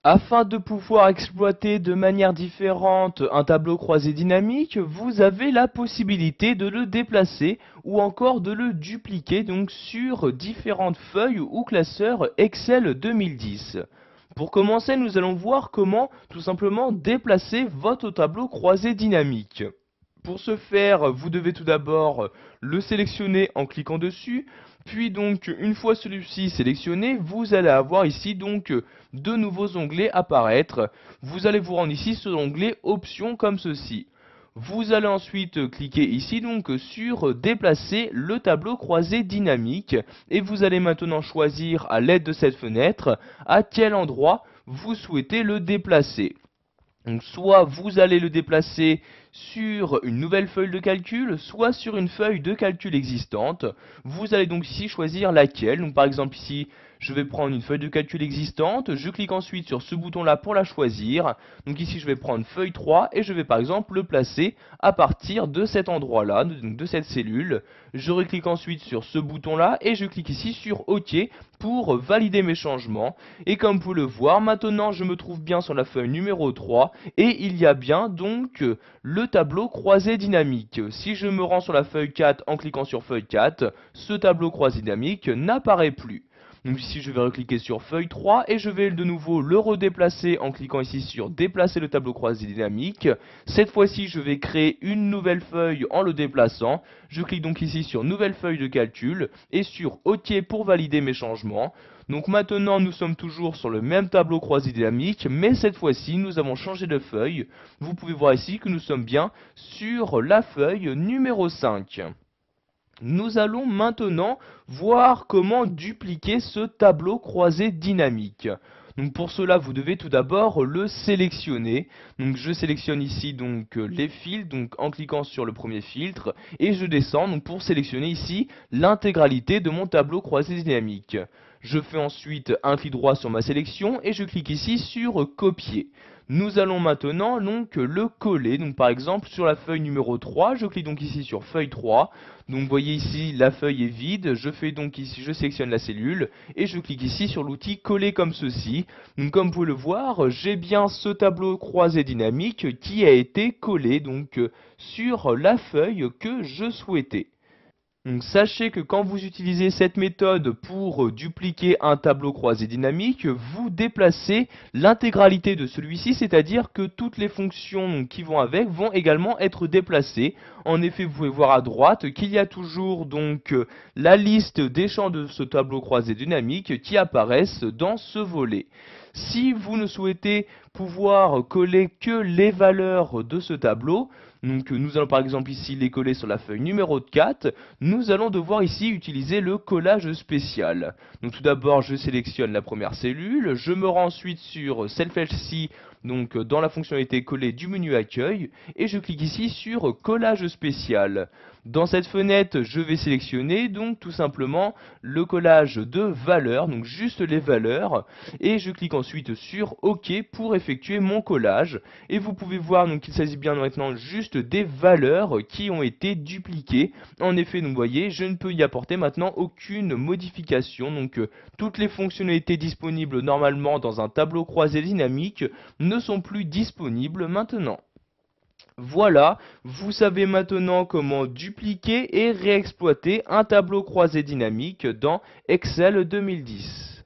Afin de pouvoir exploiter de manière différente un tableau croisé dynamique, vous avez la possibilité de le déplacer ou encore de le dupliquer donc sur différentes feuilles ou classeurs Excel 2010. Pour commencer, nous allons voir comment tout simplement déplacer votre tableau croisé dynamique. Pour ce faire, vous devez tout d'abord le sélectionner en cliquant dessus, puis donc une fois celui-ci sélectionné, vous allez avoir ici donc deux nouveaux onglets apparaître. Vous allez vous rendre ici sur l'onglet options comme ceci. Vous allez ensuite cliquer ici donc sur déplacer le tableau croisé dynamique et vous allez maintenant choisir à l'aide de cette fenêtre à quel endroit vous souhaitez le déplacer. Donc soit vous allez le déplacer sur une nouvelle feuille de calcul, soit sur une feuille de calcul existante. Vous allez donc ici choisir laquelle. Donc par exemple ici, je vais prendre une feuille de calcul existante. Je clique ensuite sur ce bouton-là pour la choisir. Donc ici, je vais prendre feuille 3 et je vais par exemple le placer à partir de cet endroit-là, donc de cette cellule. Je reclique ensuite sur ce bouton-là et je clique ici sur OK pour valider mes changements. Et comme vous pouvez le voir, maintenant je me trouve bien sur la feuille numéro 3 et il y a bien donc le tableau croisé dynamique. Si je me rends sur la feuille 4 en cliquant sur feuille 4, ce tableau croisé dynamique n'apparaît plus. Donc ici je vais recliquer sur feuille 3 et je vais de nouveau le redéplacer en cliquant ici sur déplacer le tableau croisé dynamique. Cette fois-ci je vais créer une nouvelle feuille en le déplaçant. Je clique donc ici sur nouvelle feuille de calcul et sur OK pour valider mes changements. Donc maintenant nous sommes toujours sur le même tableau croisé dynamique, mais cette fois-ci nous avons changé de feuille. Vous pouvez voir ici que nous sommes bien sur la feuille numéro 5. Nous allons maintenant voir comment dupliquer ce tableau croisé dynamique. Donc pour cela, vous devez tout d'abord le sélectionner. Donc je sélectionne ici donc les fils, donc en cliquant sur le premier filtre, et je descends donc pour sélectionner ici l'intégralité de mon tableau croisé dynamique. Je fais ensuite un clic droit sur ma sélection et je clique ici sur copier. Nous allons maintenant donc le coller. Donc par exemple sur la feuille numéro 3, je clique donc ici sur feuille 3. Donc vous voyez ici la feuille est vide, je fais donc ici, je sélectionne la cellule et je clique ici sur l'outil coller comme ceci. Donc comme vous pouvez le voir, j'ai bien ce tableau croisé dynamique qui a été collé donc sur la feuille que je souhaitais. Donc sachez que quand vous utilisez cette méthode pour dupliquer un tableau croisé dynamique, vous déplacez l'intégralité de celui-ci, c'est-à-dire que toutes les fonctions qui vont avec vont également être déplacées. En effet, vous pouvez voir à droite qu'il y a toujours donc la liste des champs de ce tableau croisé dynamique qui apparaissent dans ce volet. Si vous ne souhaitez pouvoir coller que les valeurs de ce tableau, donc nous allons par exemple ici les coller sur la feuille numéro 4, nous allons devoir ici utiliser le collage spécial. Donc tout d'abord je sélectionne la première cellule, je me rends ensuite sur cette flèche-ci, donc dans la fonctionnalité coller du menu accueil, et je clique ici sur collage spécial. Dans cette fenêtre, je vais sélectionner donc tout simplement le collage de valeurs, donc juste les valeurs, et je clique ensuite sur OK pour effectuer mon collage. Et vous pouvez voir donc qu'il s'agit bien maintenant juste des valeurs qui ont été dupliquées. En effet, donc vous voyez, je ne peux y apporter maintenant aucune modification. Donc toutes les fonctionnalités disponibles normalement dans un tableau croisé dynamique ne sont plus disponibles maintenant. Voilà, vous savez maintenant comment dupliquer et réexploiter un tableau croisé dynamique dans Excel 2010.